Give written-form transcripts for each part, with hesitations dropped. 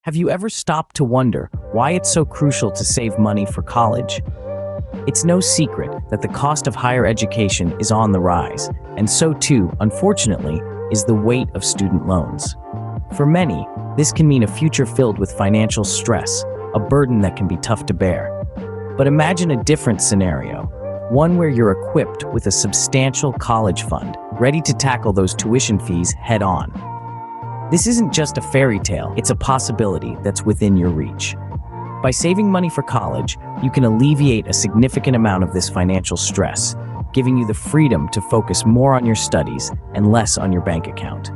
Have you ever stopped to wonder why it's so crucial to save money for college? It's no secret that the cost of higher education is on the rise, and so too, unfortunately, is the weight of student loans. For many, this can mean a future filled with financial stress, a burden that can be tough to bear. But imagine a different scenario, one where you're equipped with a substantial college fund, ready to tackle those tuition fees head on. This isn't just a fairy tale, it's a possibility that's within your reach. By saving money for college, you can alleviate a significant amount of this financial stress, giving you the freedom to focus more on your studies and less on your bank account.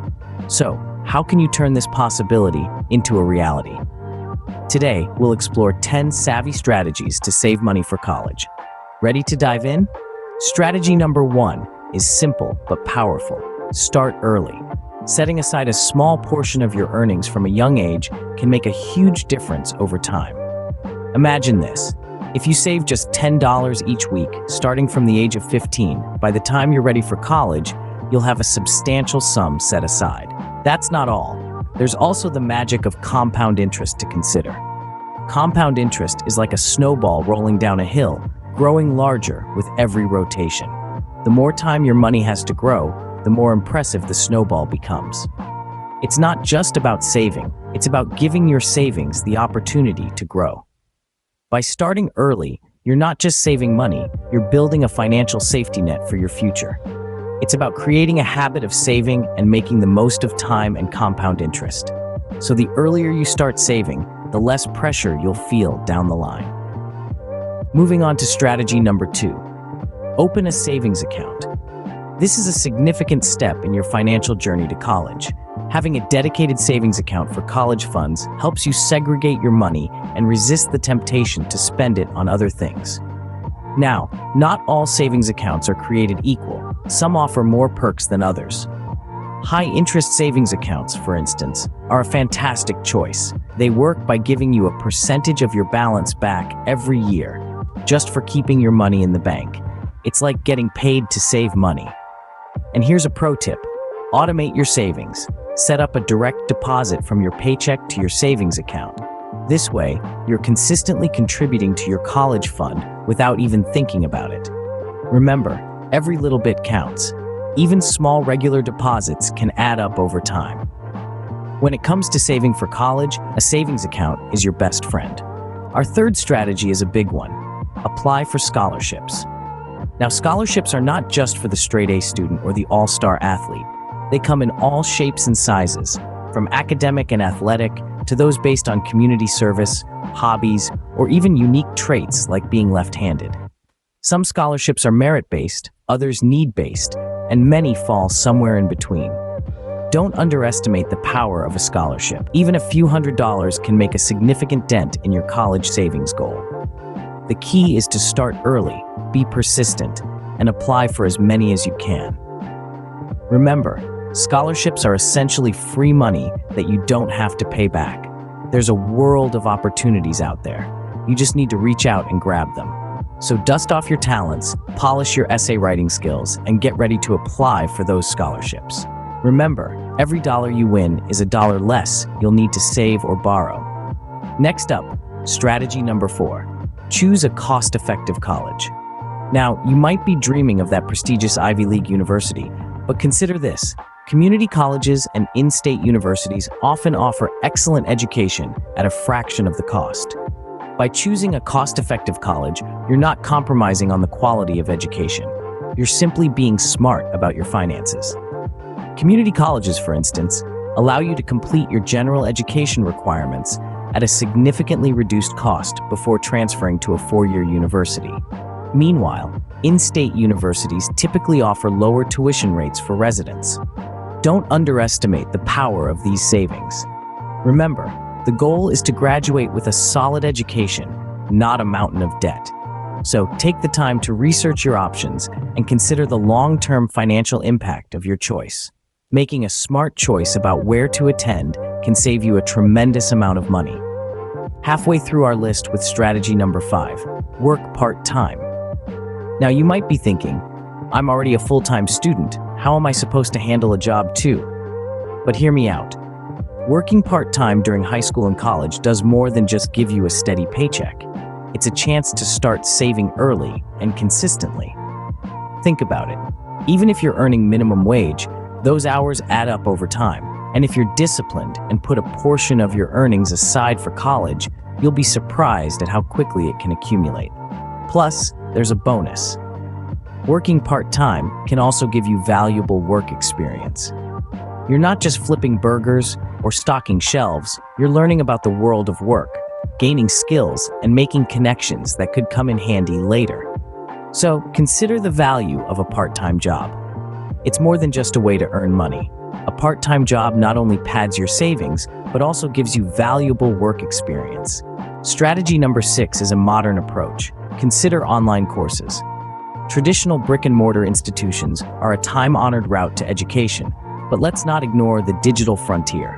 So, how can you turn this possibility into a reality? Today, we'll explore 10 savvy strategies to save money for college. Ready to dive in? Strategy number 1 is simple but powerful. Start early. Setting aside a small portion of your earnings from a young age can make a huge difference over time. Imagine this. If you save just $10 each week, starting from the age of 15, by the time you're ready for college, you'll have a substantial sum set aside. That's not all. There's also the magic of compound interest to consider. Compound interest is like a snowball rolling down a hill, growing larger with every rotation. The more time your money has to grow, the more impressive the snowball becomes. It's not just about saving, it's about giving your savings the opportunity to grow. By starting early, you're not just saving money, you're building a financial safety net for your future. It's about creating a habit of saving and making the most of time and compound interest. So the earlier you start saving, the less pressure you'll feel down the line. Moving on to strategy number 2. Open a savings account. This is a significant step in your financial journey to college. Having a dedicated savings account for college funds helps you segregate your money and resist the temptation to spend it on other things. Now, not all savings accounts are created equal. Some offer more perks than others. High-interest savings accounts, for instance, are a fantastic choice. They work by giving you a percentage of your balance back every year, just for keeping your money in the bank. It's like getting paid to save money. And here's a pro tip. Automate your savings. Set up a direct deposit from your paycheck to your savings account. This way, you're consistently contributing to your college fund without even thinking about it. Remember, every little bit counts. Even small regular deposits can add up over time. When it comes to saving for college, a savings account is your best friend. Our third strategy is a big one. Apply for scholarships. Now, scholarships are not just for the straight-A student or the all-star athlete. They come in all shapes and sizes, from academic and athletic to those based on community service, hobbies, or even unique traits like being left-handed. Some scholarships are merit-based, others need-based, and many fall somewhere in between. Don't underestimate the power of a scholarship. Even a few $100s can make a significant dent in your college savings goal. The key is to start early, be persistent, and apply for as many as you can. Remember, scholarships are essentially free money that you don't have to pay back. There's a world of opportunities out there. You just need to reach out and grab them. So dust off your talents, polish your essay writing skills, and get ready to apply for those scholarships. Remember, every dollar you win is a dollar less you'll need to save or borrow. Next up, strategy number 4. Choose a cost-effective college. Now, you might be dreaming of that prestigious Ivy League university, but consider this. Community colleges and in-state universities often offer excellent education at a fraction of the cost. By choosing a cost-effective college, you're not compromising on the quality of education. You're simply being smart about your finances. Community colleges, for instance, allow you to complete your general education requirements at a significantly reduced cost before transferring to a 4-year university. Meanwhile, in-state universities typically offer lower tuition rates for residents. Don't underestimate the power of these savings. Remember, the goal is to graduate with a solid education, not a mountain of debt. So take the time to research your options and consider the long-term financial impact of your choice. Making a smart choice about where to attend can save you a tremendous amount of money. Halfway through our list with strategy number 5, work part-time. Now you might be thinking, I'm already a full-time student, how am I supposed to handle a job too? But hear me out. Working part-time during high school and college does more than just give you a steady paycheck. It's a chance to start saving early and consistently. Think about it. Even if you're earning minimum wage, those hours add up over time. And if you're disciplined and put a portion of your earnings aside for college, you'll be surprised at how quickly it can accumulate. Plus, there's a bonus. Working part-time can also give you valuable work experience. You're not just flipping burgers or stocking shelves, you're learning about the world of work, gaining skills, and making connections that could come in handy later. So, consider the value of a part-time job. It's more than just a way to earn money. A part-time job not only pads your savings, but also gives you valuable work experience. Strategy number 6 is a modern approach. Consider online courses. Traditional brick-and-mortar institutions are a time-honored route to education, but let's not ignore the digital frontier.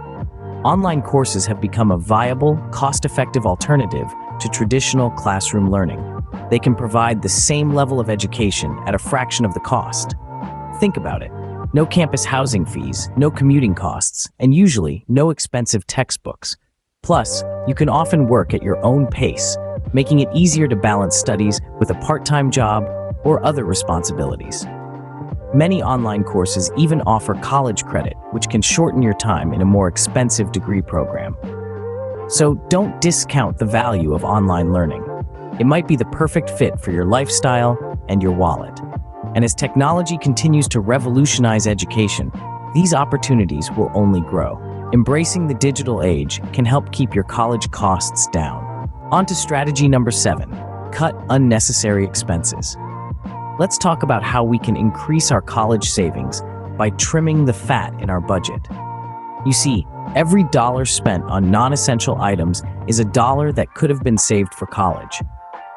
Online courses have become a viable, cost-effective alternative to traditional classroom learning. They can provide the same level of education at a fraction of the cost. Think about it. No campus housing fees, no commuting costs, and usually no expensive textbooks. Plus, you can often work at your own pace, making it easier to balance studies with a part-time job or other responsibilities. Many online courses even offer college credit, which can shorten your time in a more expensive degree program. So don't discount the value of online learning. It might be the perfect fit for your lifestyle and your wallet. And as technology continues to revolutionize education, these opportunities will only grow. Embracing the digital age can help keep your college costs down. On to strategy number 7, cut unnecessary expenses. Let's talk about how we can increase our college savings by trimming the fat in our budget. You see, every dollar spent on non-essential items is a dollar that could have been saved for college.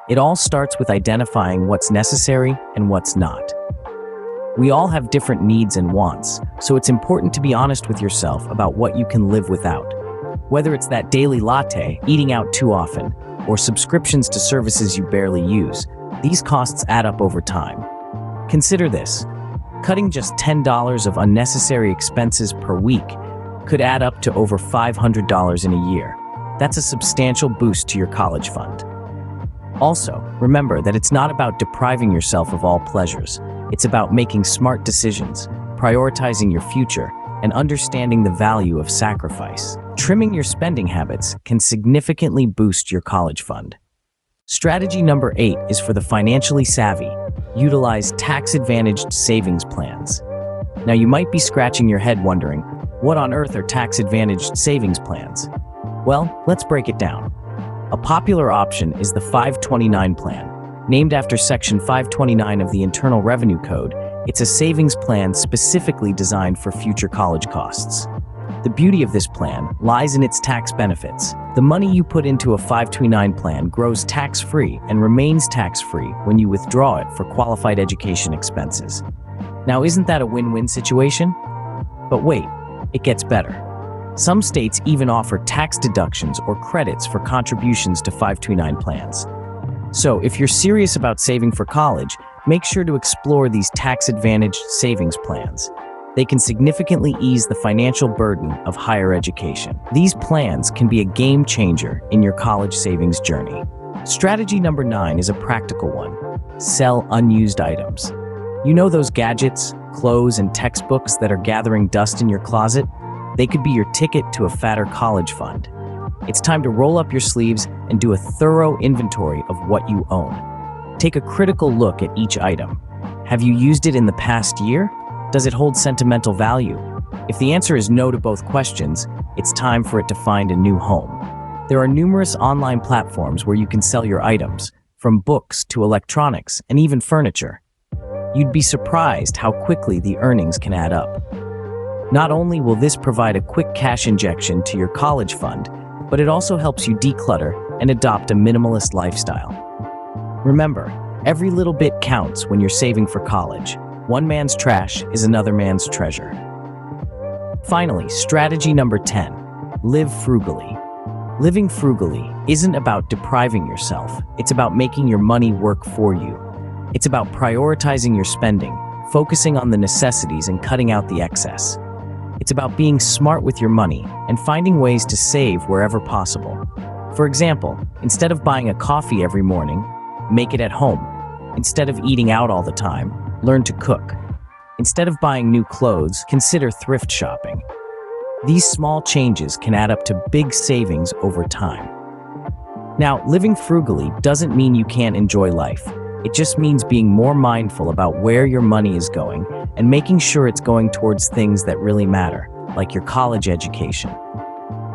It all starts with identifying what's necessary and what's not. We all have different needs and wants, so it's important to be honest with yourself about what you can live without. Whether it's that daily latte, eating out too often, or subscriptions to services you barely use, these costs add up over time. Consider this. Cutting just $10 of unnecessary expenses per week could add up to over $500 in a year. That's a substantial boost to your college fund. Also, remember that it's not about depriving yourself of all pleasures. It's about making smart decisions, prioritizing your future, and understanding the value of sacrifice. Trimming your spending habits can significantly boost your college fund. Strategy number 8 is for the financially savvy. Utilize tax-advantaged savings plans. Now you might be scratching your head wondering, what on earth are tax-advantaged savings plans? Well, let's break it down. A popular option is the 529 plan. Named after Section 529 of the Internal Revenue Code, it's a savings plan specifically designed for future college costs. The beauty of this plan lies in its tax benefits. The money you put into a 529 plan grows tax-free and remains tax-free when you withdraw it for qualified education expenses. Now, isn't that a win-win situation? But wait, it gets better. Some states even offer tax deductions or credits for contributions to 529 plans. So, if you're serious about saving for college, make sure to explore these tax-advantaged savings plans. They can significantly ease the financial burden of higher education. These plans can be a game changer in your college savings journey. Strategy number 9 is a practical one. Sell unused items. You know those gadgets, clothes, and textbooks that are gathering dust in your closet? They could be your ticket to a fatter college fund. It's time to roll up your sleeves and do a thorough inventory of what you own. Take a critical look at each item. Have you used it in the past year? Does it hold sentimental value? If the answer is no to both questions, it's time for it to find a new home. There are numerous online platforms where you can sell your items, from books to electronics and even furniture. You'd be surprised how quickly the earnings can add up. Not only will this provide a quick cash injection to your college fund, but it also helps you declutter and adopt a minimalist lifestyle. Remember, every little bit counts when you're saving for college. One man's trash is another man's treasure. Finally, strategy number 10, live frugally. Living frugally isn't about depriving yourself. It's about making your money work for you. It's about prioritizing your spending, focusing on the necessities and cutting out the excess. It's about being smart with your money and finding ways to save wherever possible. For example, instead of buying a coffee every morning, make it at home. Instead of eating out all the time, learn to cook. Instead of buying new clothes, consider thrift shopping. These small changes can add up to big savings over time. Now, living frugally doesn't mean you can't enjoy life. It just means being more mindful about where your money is going and making sure it's going towards things that really matter, like your college education.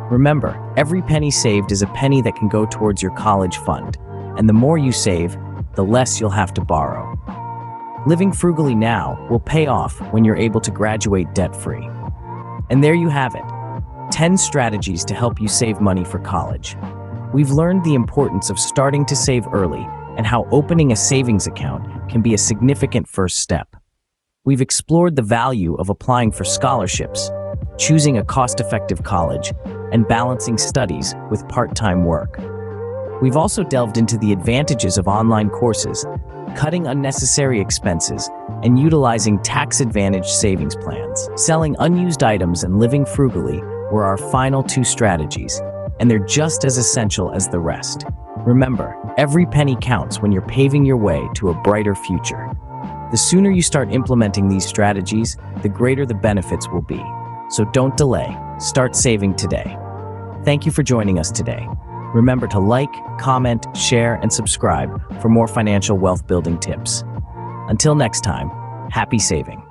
Remember, every penny saved is a penny that can go towards your college fund, and the more you save, the less you'll have to borrow. Living frugally now will pay off when you're able to graduate debt-free. And there you have it, 10 strategies to help you save money for college. We've learned the importance of starting to save early and how opening a savings account can be a significant first step. We've explored the value of applying for scholarships, choosing a cost-effective college, and balancing studies with part-time work. We've also delved into the advantages of online courses, cutting unnecessary expenses, and utilizing tax-advantaged savings plans. Selling unused items and living frugally were our final 2 strategies, and they're just as essential as the rest. Remember, every penny counts when you're paving your way to a brighter future. The sooner you start implementing these strategies, the greater the benefits will be. So don't delay. Start saving today. Thank you for joining us today. Remember to like, comment, share, and subscribe for more financial wealth building tips. Until next time, happy saving.